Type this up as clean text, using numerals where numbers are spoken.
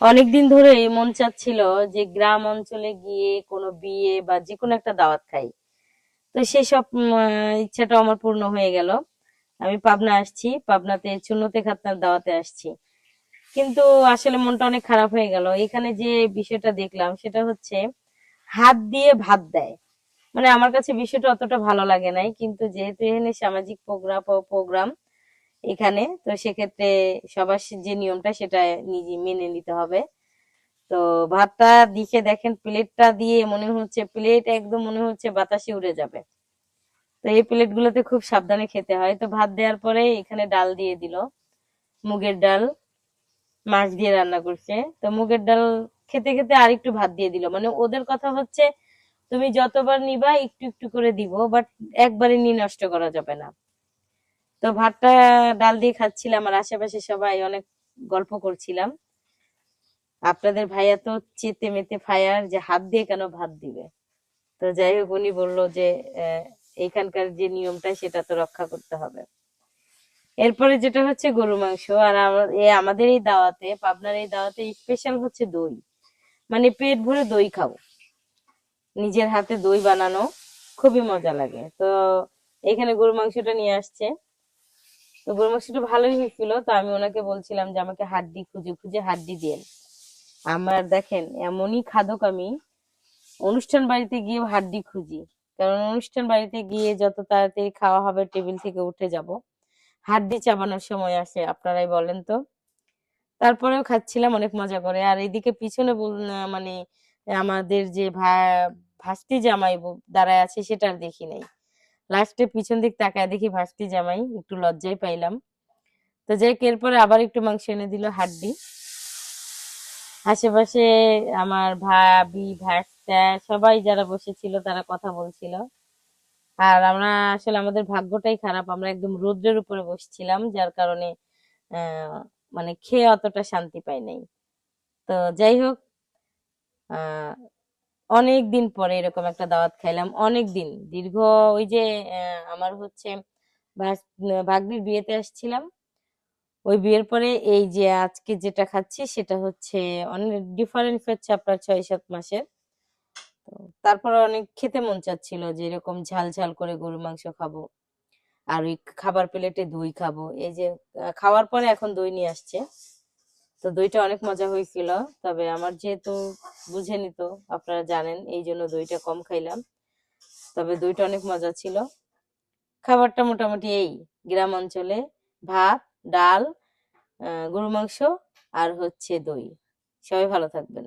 অনেকদিন ধরে মন চাচ্ছিল যে গ্রাম অঞ্চলে গিয়ে কোনো বিয়ে বা যে কোনো একটা দাওয়াত খাই। তো সেসব ইচ্ছাটা আমার পূর্ণ হয়ে গেল। আমি পাবনা আসছি, পাবনাতে চুন্নতে খাতনার দাওয়াতে আসছি। কিন্তু আসলে মনটা অনেক খারাপ হয়ে গেল। এখানে যে বিষয়টা দেখলাম সেটা হচ্ছে হাত দিয়ে ভাত দেয়। মানে আমার কাছে বিষয়টা অতটা ভালো লাগে নাই, কিন্তু যেহেতু এখানে সামাজিক প্রোগ্রাম এখানে, তো সেক্ষেত্রে সবার যে নিয়মটা সেটা নিজে মেনে নিতে হবে। তো ভাতটা দিকে দেখেন, প্লেটটা দিয়ে মনে হচ্ছে প্লেট একদম মনে হচ্ছে বাতাসে উড়ে যাবে। তো এই প্লেট গুলোতে খুব সাবধানে খেতে হয়। তো ভাত দেওয়ার পরে এখানে ডাল দিয়ে দিল, মুগের ডাল, মাছ দিয়ে রান্না করছে। তো মুগের ডাল খেতে খেতে আর একটু ভাত দিয়ে দিল। মানে ওদের কথা হচ্ছে তুমি যতবার নিবা একটু একটু করে দিব, বাট একবারে নিয়ে নষ্ট করা যাবে না। তো ভাতটা ডাল দিয়ে খাচ্ছিলাম আর আশেপাশে সবাই অনেক গল্প করছিলাম। আপনাদের ভাইয়া তো চেতে মেতে ফায়ার, যে হাত দিয়ে কেন ভাত দিবে। তো যাই হোক, উনি বললো যে আহ, এইখানকার যে নিয়মটা সেটা তো রক্ষা করতে হবে। এরপরে যেটা হচ্ছে গরু মাংস। আর আমাদের এই দাওয়াতে, পাবনার এই দাওয়াতে স্পেশাল হচ্ছে দই। মানে পেট ভরে দই খাবো, নিজের হাতে দই বানানো, খুবই মজা লাগে। তো এখানে গরু মাংসটা নিয়ে আসছে। তো গরু মাংসটা ভালোই হয়েছিল। তো আমি ওনাকে বলছিলাম যে আমাকে হাড্ডি খুঁজে খুঁজে হাড্ডি দিয়েন। আমার দেখেন এমনই খাদক আমি, অনুষ্ঠান বাড়িতে গিয়ে হাড্ডি খুঁজি। কারণ অনুষ্ঠান বাড়িতে গিয়ে যত তাড়াতাড়ি খাওয়া হবে টেবিল থেকে উঠে যাব, হাড্ডি চাবানোর সময় আসে আপনারাই বলেন তো। তারপরেও খাচ্ছিলাম অনেক মজা করে। আর এইদিকে পিছনে মানে আমাদের যে ভাস্তি জামাই দাঁড়ায় আছে সেটা আর দেখি নাই। লাস্টে পিছন দিক তাকায় দেখি ভাস্তি জামাই, একটু লজ্জায় পাইলাম। তো যাই হোক, এরপরে আবার একটু মাংস এনে দিল, হাড্ডি। আশেপাশে আমার ভাবি, ভাস্তা, সবাই যারা বসেছিল তারা কথা বলছিল। আর আমরা আসলে আমাদের ভাগ্যটাই খারাপ, আমরা একদম রৌদ্রের উপরে বসছিলাম, যার কারণে আহ মানে খেয়ে অতটা শান্তি পাই নাই। তো যাই হোক, আহ অনেক দিন পরে এরকম একটা দাওয়াত খাইলাম, অনেক দিন, দীর্ঘ, ওই যে আমার হচ্ছে ভাগ্নির বিয়েতে আসছিলাম, ওই বিয়ের পরে এই যে আজকে যেটা খাচ্ছি সেটা হচ্ছে অনেক ডিফারেন্স হচ্ছে আপনার 6-7 মাসের। তো তারপর অনেক খেতে মন চাচ্ছিল যে এরকম ঝাল ঝাল করে গরুর মাংস খাবো, আর ওই খাবার প্লেটে দই খাবো। এই যে খাওয়ার পরে এখন দই নিয়ে আসছে। তো দইটা অনেক মজা হয়েছিল। তবে আমার যেহেতু বুঝেনি, তো আপনারা জানেন, এই জন্য দইটা কম খাইলাম। তবে দইটা অনেক মজা ছিল। খাবারটা মোটামুটি এই গ্রাম অঞ্চলে ভাত, ডাল, গরু মাংস আর হচ্ছে দই। সবাই ভালো থাকবেন।